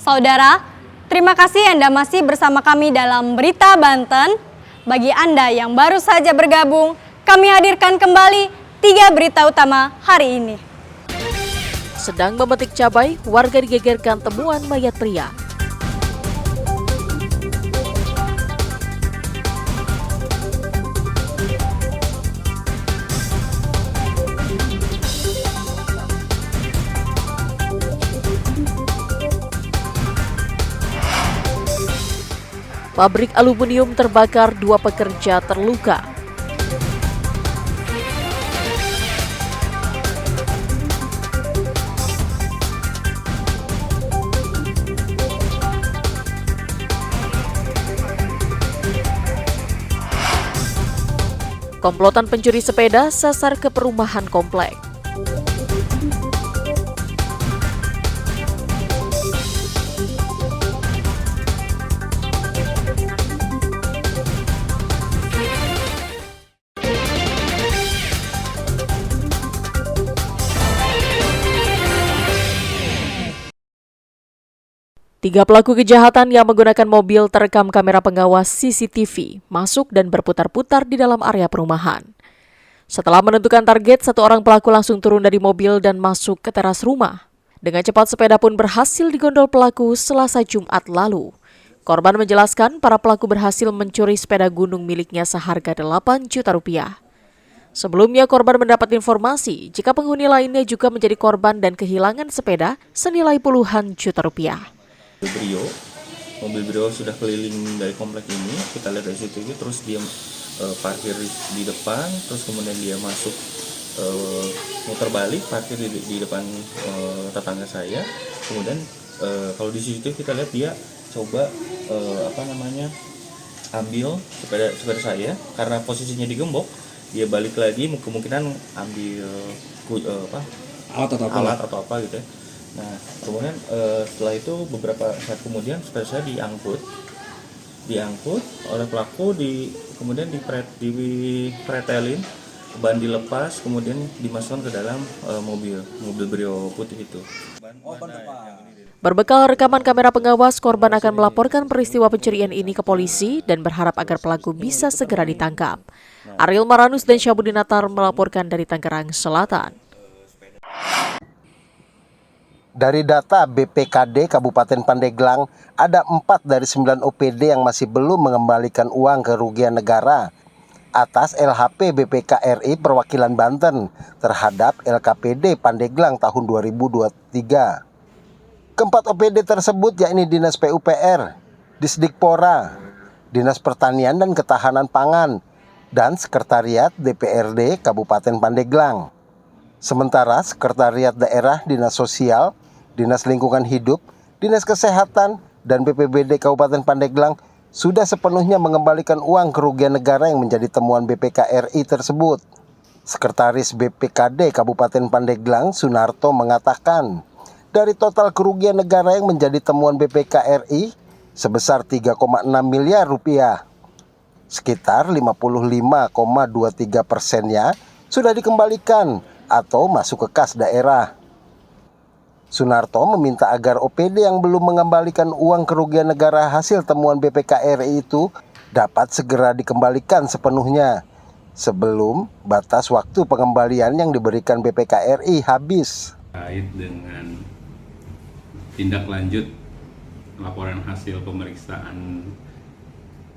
Saudara, terima kasih Anda masih bersama kami dalam Berita Banten. Bagi Anda yang baru saja bergabung, kami hadirkan kembali 3 berita utama hari ini. Sedang memetik cabai, warga digegerkan temuan mayat pria. Pabrik aluminium terbakar, 2 pekerja terluka. Komplotan pencuri sepeda sasar ke perumahan komplek. Tiga pelaku kejahatan yang menggunakan mobil terekam kamera pengawas CCTV masuk dan berputar-putar di dalam area perumahan. Setelah menentukan target, 1 orang pelaku langsung turun dari mobil dan masuk ke teras rumah. Dengan cepat sepeda pun berhasil digondol pelaku Selasa Jumat lalu. Korban menjelaskan para pelaku berhasil mencuri sepeda gunung miliknya seharga 8 juta rupiah. Sebelumnya korban mendapat informasi jika penghuni lainnya juga menjadi korban dan kehilangan sepeda senilai puluhan juta rupiah. Mobil Brio sudah keliling dari komplek ini, kita lihat dari situ, terus dia parkir di depan, terus kemudian dia masuk muter balik parkir di depan tetangga saya. Kemudian kalau di situ kita lihat dia coba ambil sepeda saya, karena posisinya digembok, dia balik lagi, kemungkinan ambil alat atau apa gitu ya. Nah, kemudian setelah itu beberapa saat kemudian sepeda saya diangkut oleh pelaku, kemudian dipretelin, ban dilepas, kemudian dimasukkan ke dalam mobil Brio putih itu. Berbekal rekaman kamera pengawas, korban akan melaporkan peristiwa pencurian ini ke polisi dan berharap agar pelaku bisa segera ditangkap. Ariel Maranus dan Syabudin Natar melaporkan dari Tangerang Selatan. Dari data BPKD Kabupaten Pandeglang, ada 4 dari 9 OPD yang masih belum mengembalikan uang kerugian negara atas LHP BPK RI Perwakilan Banten terhadap LKPD Pandeglang tahun 2023. Keempat OPD tersebut yakni Dinas PUPR, Disdikpora, Dinas Pertanian dan Ketahanan Pangan, dan Sekretariat DPRD Kabupaten Pandeglang. Sementara Sekretariat Daerah, Dinas Sosial, Dinas Lingkungan Hidup, Dinas Kesehatan, dan BPBD Kabupaten Pandeglang sudah sepenuhnya mengembalikan uang kerugian negara yang menjadi temuan BPK RI tersebut. Sekretaris BPKD Kabupaten Pandeglang, Sunarto, mengatakan, dari total kerugian negara yang menjadi temuan BPK RI sebesar 3,6 miliar rupiah, sekitar 55,23%-nya sudah dikembalikan atau masuk ke kas daerah. Sunarto meminta agar OPD yang belum mengembalikan uang kerugian negara hasil temuan BPK RI itu dapat segera dikembalikan sepenuhnya sebelum batas waktu pengembalian yang diberikan BPK RI habis. Terkait dengan tindak lanjut laporan hasil pemeriksaan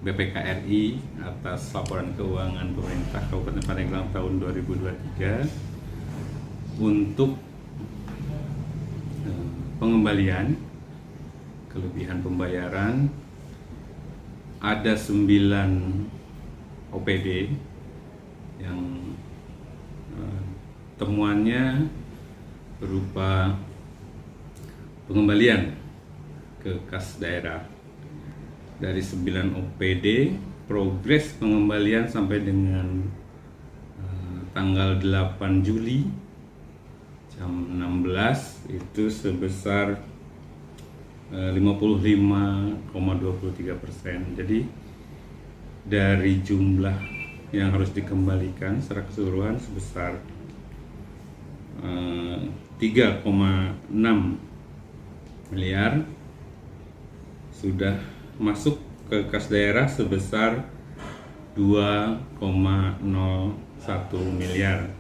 BPK RI atas laporan keuangan pemerintah Kabupaten Pandeglang tahun 2023 untuk pengembalian kelebihan pembayaran, ada 9 OPD yang temuannya berupa pengembalian ke kas daerah. Dari 9 OPD, progres pengembalian sampai dengan tanggal 8 Juli jam 16 itu sebesar 55,23%. Jadi dari jumlah yang harus dikembalikan secara keseluruhan sebesar 3,6 miliar, sudah masuk ke kas daerah sebesar 2,01 miliar.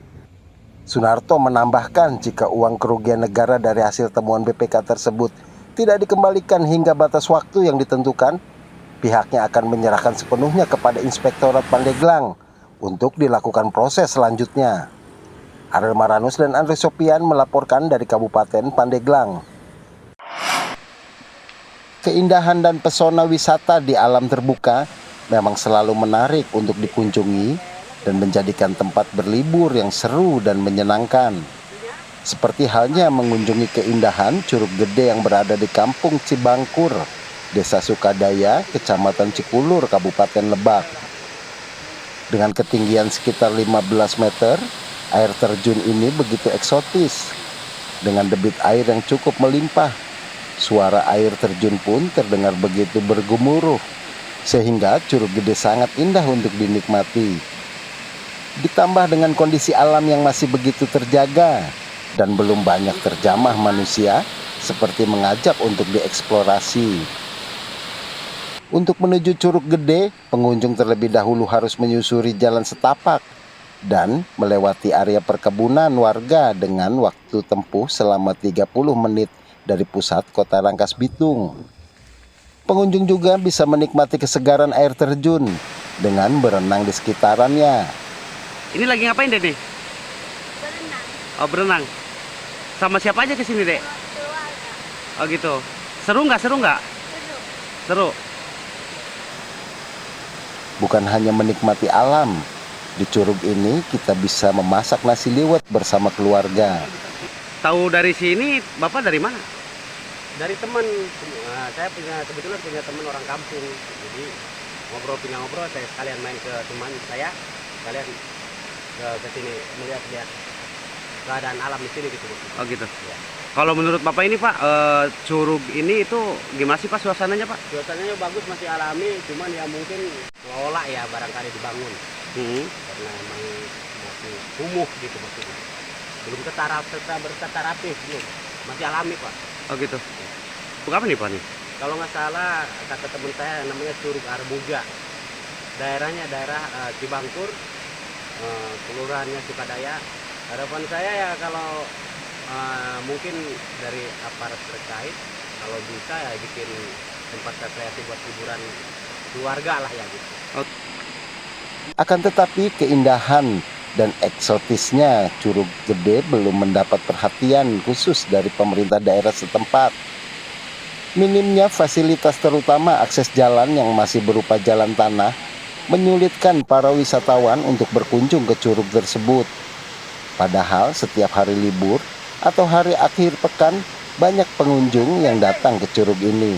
Sunarto menambahkan jika uang kerugian negara dari hasil temuan BPK tersebut tidak dikembalikan hingga batas waktu yang ditentukan, pihaknya akan menyerahkan sepenuhnya kepada Inspektorat Pandeglang untuk dilakukan proses selanjutnya. Ariel Maranus dan Andre Sopian melaporkan dari Kabupaten Pandeglang. Keindahan dan pesona wisata di alam terbuka memang selalu menarik untuk dikunjungi dan menjadikan tempat berlibur yang seru dan menyenangkan. Seperti halnya mengunjungi keindahan Curug Gede yang berada di Kampung Cibangkur, Desa Sukadaya, Kecamatan Cikulur, Kabupaten Lebak. Dengan ketinggian sekitar 15 meter, air terjun ini begitu eksotis. Dengan debit air yang cukup melimpah, suara air terjun pun terdengar begitu bergemuruh, sehingga Curug Gede sangat indah untuk dinikmati. Ditambah dengan kondisi alam yang masih begitu terjaga dan belum banyak terjamah manusia, seperti mengajak untuk dieksplorasi. Untuk menuju Curug Gede, pengunjung terlebih dahulu harus menyusuri jalan setapak dan melewati area perkebunan warga dengan waktu tempuh selama 30 menit dari pusat kota Rangkas Bitung. Pengunjung juga bisa menikmati kesegaran air terjun dengan berenang di sekitarannya. Ini lagi ngapain Dek nih? Berenang. Oh berenang. Sama siapa aja ke sini Dek? Keluarga. Oh gitu. Seru nggak? Seru nggak? Seru. Seru. Bukan hanya menikmati alam, di curug ini kita bisa memasak nasi liwet bersama keluarga. Tahu dari sini Bapak dari mana? Dari teman. Nah, saya kebetulan punya teman orang kampung, jadi punya ngobrol, saya sekalian main ke teman saya, sekalian ke sini melihat keadaan alam di sini gitu. Oh gitu. Ya. Kalau menurut Bapak ini Pak, curug ini itu gimana sih Pak suasananya Pak? Suasananya bagus, masih alami, cuman ya mungkin ngelola ya barangkali dibangun, karena emang masih kumuh gitu maksudnya. Belum bertata rapi, belum. Masih alami Pak. Oh gitu. Apa nih Pak nih? Kalau nggak salah kata teman saya namanya Curug Arbuga. Daerahnya daerah Cibangkur, kelurahannya Sukadaya. Harapan saya ya kalau mungkin dari aparat terkait, kalau bisa ya bikin tempat rekreasi buat hiburan keluarga lah ya gitu. Akan tetapi keindahan dan eksotisnya Curug Gede belum mendapat perhatian khusus dari pemerintah daerah setempat. Minimnya fasilitas terutama akses jalan yang masih berupa jalan tanah menyulitkan para wisatawan untuk berkunjung ke curug tersebut. Padahal setiap hari libur atau hari akhir pekan banyak pengunjung yang datang ke curug ini.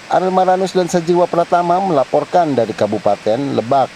Ariel Maranus dan Sajiwa Pratama melaporkan dari Kabupaten Lebak.